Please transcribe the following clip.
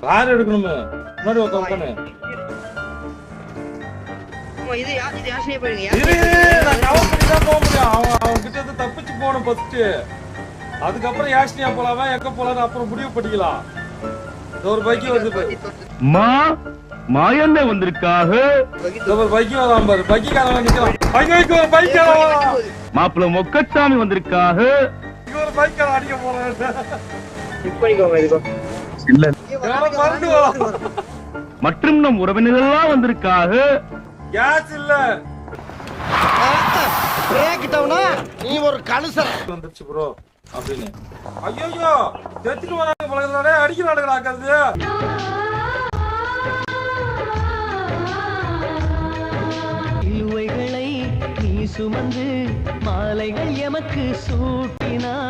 Car எடுக்கணுமே முன்னாடி உட்காந்து அவன் கிட்ட இருந்து தப்பிச்சு போகணும் ஃபர்ஸ்ட். அதுக்கப்புறம் யாஷினியா போலாமா எங்க போலாம் அப்புறம் முடிவு பண்ணிக்கலாம். ஒரு பைக் வருது மாயண்ணே வந்திருக்காக. ஒரு பைக் வராம பாரு, பைக்காரன் நிக்கலாம். ஐயோ பைக் மாப்பிள்ள மொக்கச்சாமி வந்திருக்காக. ஒரு பைக்காரன் அடிக்க போறான். மற்றும் நம் உறவினர்கள்லாம் வந்திருக்காக. கேஸ் இல்ல நீ ஒரு கலுசர் வந்துருச்சு ப்ரோ அப்படின்னு. ஐயோ செத்துட்டு வராங்க பழகிறதானே அடிக்கிறானுங்களாக்கிறது. இழுவைகளை நீ சுமந்து மாலைகள் எமக்கு சூட்டினா